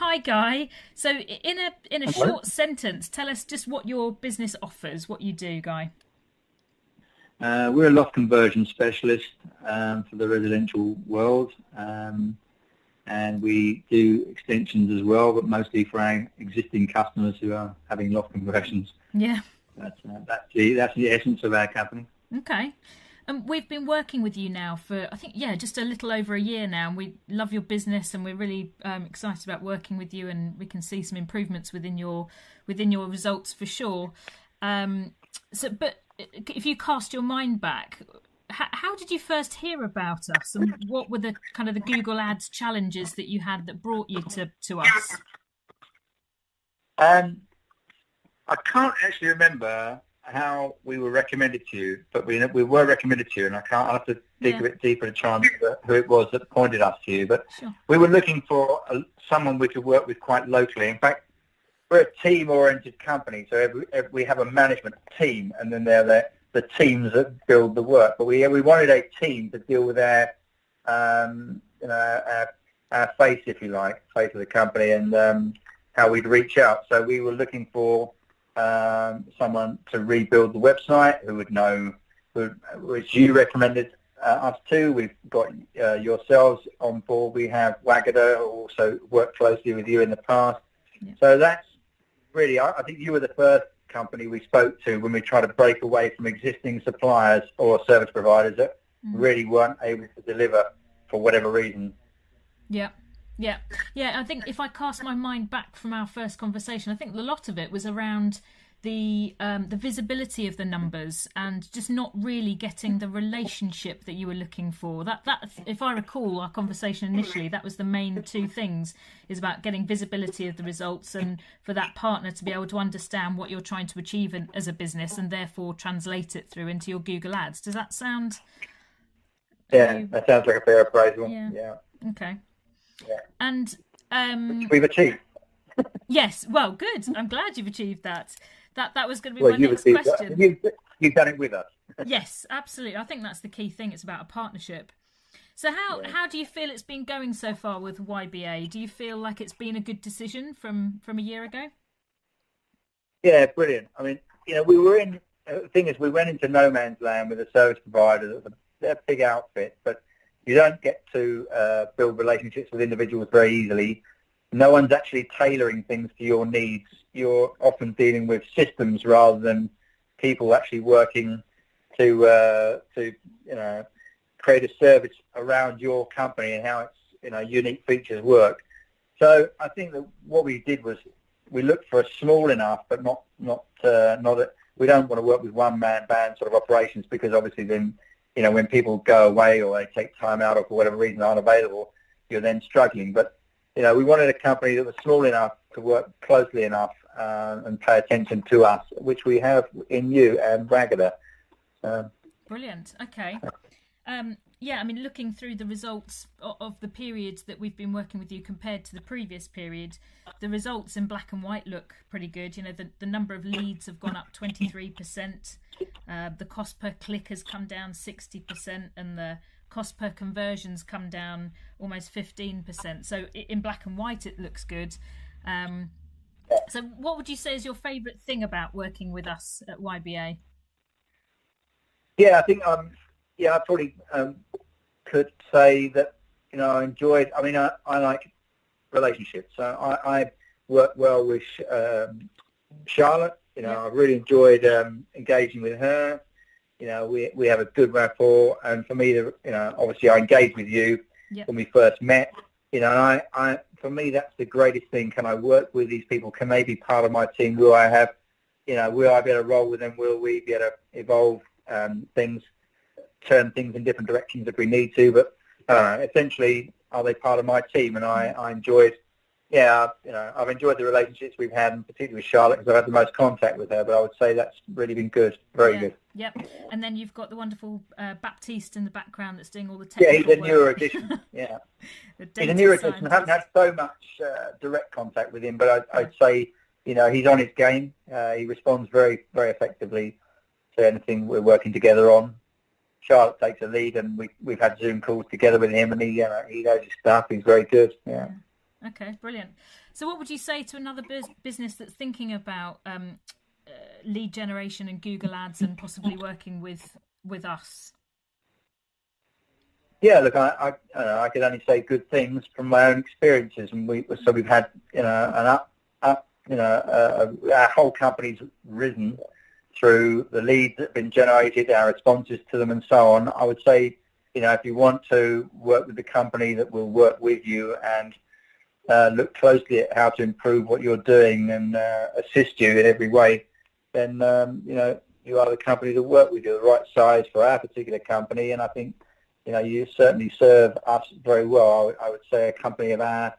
Hi, Guy. So, in a Hello. short sentence, tell us just what your business offers, what you do, Guy. We're a loft conversion specialist for the residential world, and we do extensions as well, but mostly for our existing customers who are having loft conversions. Yeah. That's the essence of our company. Okay. We've been working with you now for, I think, yeah, just a little over a year now, and we love your business, and we're really excited about working with you, and we can see some improvements within your results for sure. But if you cast your mind back, how did you first hear about us, and what were the kind of the Google Ads challenges that you had that brought you to us? Um, I can't actually remember how we were recommended to you, but we were recommended to you, and I'll have to dig Yeah, a bit deeper to try and remember who it was that pointed us to you. But sure. we were looking for someone we could work with quite locally. In fact, we're a team-oriented company, so we have a management team, and then they're the teams that build the work. But we wanted a team to deal with our face, if you like, face of the company, and how we'd reach out. So we were looking for someone to rebuild the website who would know, which you recommended us to. We've got yourselves on board. We have Wagada, who also worked closely with you in the past. Yeah. So that's really, I think you were the first company we spoke to when we tried to break away from existing suppliers or service providers that Mm. really weren't able to deliver for whatever reason. Yeah. Yeah, yeah. I think if I cast my mind back from our first conversation, I think a lot of it was around the visibility of the numbers and just not really getting the relationship that you were looking for. That if I recall our conversation initially, that was the main two things: is about getting visibility of the results and for that partner to be able to understand what you're trying to achieve as a business and therefore translate it through into your Google Ads. Does that sound? Are Yeah, you? that sounds like a fair appraisal. Yeah. Yeah, Okay. yeah. And Which um, we've achieved. yes, well, good. I'm glad you've achieved that. That was going to be Well, my you've next achieved that. question. You've done it with us. Yes, absolutely. I think that's the key thing. It's about a partnership. So Yeah. how do you feel it's been going so far with YBA? Do you feel like it's been a good decision from a year ago? Yeah, brilliant. I mean, we were in. The thing is, we went into no man's land with a service provider. They're a big outfit, but you don't get to build relationships with individuals very easily. No one's actually tailoring things to your needs. You're often dealing with systems rather than people actually working to create a service around your company and how its unique features work. So I think that what we did was we looked for a small enough, but we don't want to work with one man band sort of operations, because obviously then when people go away or they take time out or for whatever reason aren't available, you're then struggling. But we wanted a company that was small enough to work closely enough and pay attention to us, which we have in you and Bragada. Brilliant. Okay. Yeah, I mean, looking through the results of the periods that we've been working with you compared to the previous period, the results in black and white look pretty good. The number of leads have gone up 23%. The cost per click has come down 60%, and the cost per conversion's come down almost 15%. So in black and white, it looks good. So what would you say is your favourite thing about working with us at YBA? Yeah, I think I probably could say that I enjoyed. I mean, I like relationships. So I work well with Charlotte. Yeah. I really enjoyed engaging with her. We have a good rapport, and for me, obviously I engaged with you Yeah. when we first met. And I for me that's the greatest thing. Can I work with these people? Can they be part of my team? Will I be able to roll with them? Will we be able to evolve things, turn things in different directions if we need to? But essentially, are they part of my team? And I enjoyed. Yeah, I've enjoyed the relationships we've had, and particularly with Charlotte, because I've had the most contact with her. But I would say that's really been good, very Yeah. good. Yep. And then you've got the wonderful Baptiste in the background that's doing all the Yeah, he's technical a newer work. addition. Yeah. The He's a data new addition. I haven't scientist. had so much direct contact with him, but Yeah. I'd say, he's on his game. He responds very, very effectively to anything we're working together on. Charlotte takes a lead, and we've had Zoom calls together with him, and he knows his stuff. He's very good. Yeah. Yeah. Okay, brilliant. So what would you say to another business that's thinking about lead generation and Google Ads and possibly working with us? Yeah, look, I can only say good things from my own experiences, and we've had our whole company's risen through the leads that have been generated, our responses to them, and so on. I would say, if you want to work with the company that will work with you and look closely at how to improve what you're doing and assist you in every way, then you are the company to work with. You're the right size for our particular company, and I think you certainly serve us very well. I would say a company of our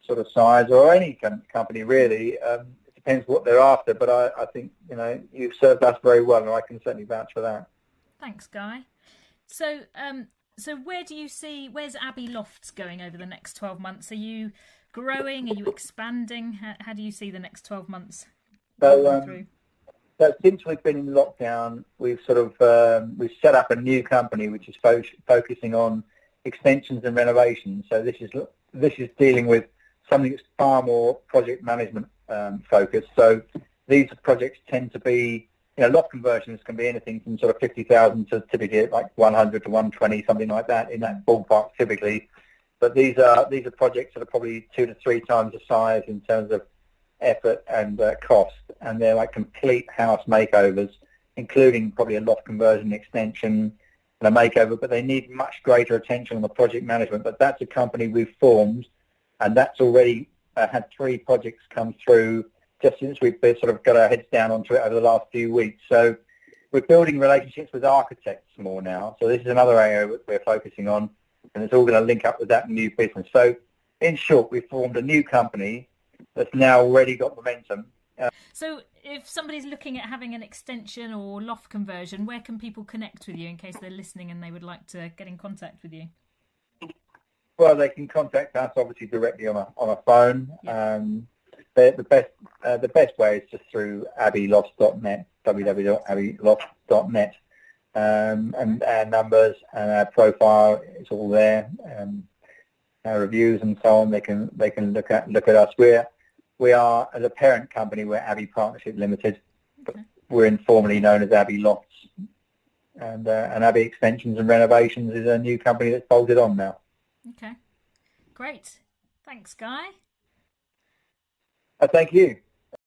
sort of size, or any company really, it depends what they're after, but I think you've served us very well, and I can certainly vouch for that. Thanks, Guy. So where's Abbey Lofts going over the next 12 months? Are you growing? Are you expanding? How do you see the next 12 months going through? So since we've been in lockdown, we've we've set up a new company which is focusing on extensions and renovations. So this is dealing with something that's far more project management focused. So these projects tend to be, loft conversions can be anything from sort of 50,000 to typically like 100 to 120, something like that, in that ballpark typically. But these are projects that are probably 2 to 3 times the size in terms of effort and cost, and they're like complete house makeovers, including probably a loft conversion, extension, and a makeover, but they need much greater attention on the project management. But that's a company we've formed, and that's already had 3 projects come through just since we've sort of got our heads down onto it over the last few weeks. So we're building relationships with architects more now. So this is another area that we're focusing on, and it's all going to link up with that new business. So in short, we've formed a new company that's now already got momentum. So if somebody's looking at having an extension or loft conversion, where can people connect with you in case they're listening and they would like to get in contact with you? Well, they can contact us obviously directly on a phone. Yeah. The best way is just through abbeylofts.net, www.abbeylofts.net, and our numbers and our profile is all there. Our reviews and so on. They can look at us. We are, as a parent company, we're Abbey Partnership Limited. Okay. We're informally known as Abbey Lofts, and Abbey Extensions and Renovations is a new company that's bolted on now. Okay, great. Thanks, Guy. Thank you.